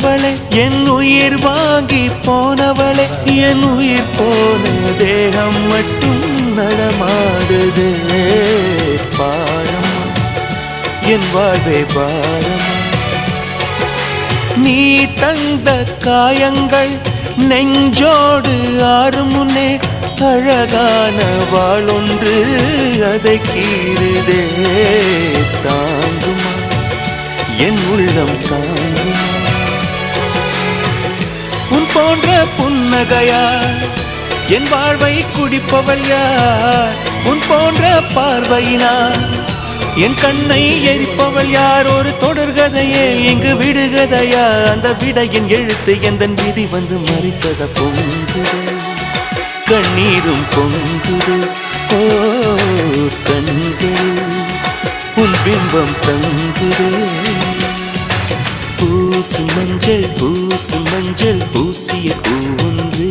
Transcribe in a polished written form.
போனவளே என் உயிர் வாங்கி போனவளே என் உயிர் போன தேகம் மட்டும் நடமாடுதே பாரமா என் வாழ்வே பாரமா நீ தந்த காயங்கள் நெஞ்சோடு ஆறும் முன்னே அழகான வாளொன்று அதை கீறுதே தாங்குமா என் உள்ளம் தாங்குமா உன் போன்ற புன்னகையார் என் வாழ்வை குடிப்பவள் யார் உன் போன்ற பார்வையினார் என் கண்ணை எரிப்பவள் யார் ஒரு தொடர்கதையே இங்கு விடுகதையா அந்த விடையின் எழுத்து எந்தன் விதி வந்து மறித்தத பொங்குது கண்ணீரும் பொங்குது ஓ கண்கள் உன் பிம்பம் தங்குது பூசி மஞ்சள் பூசிய பூ ஒன்று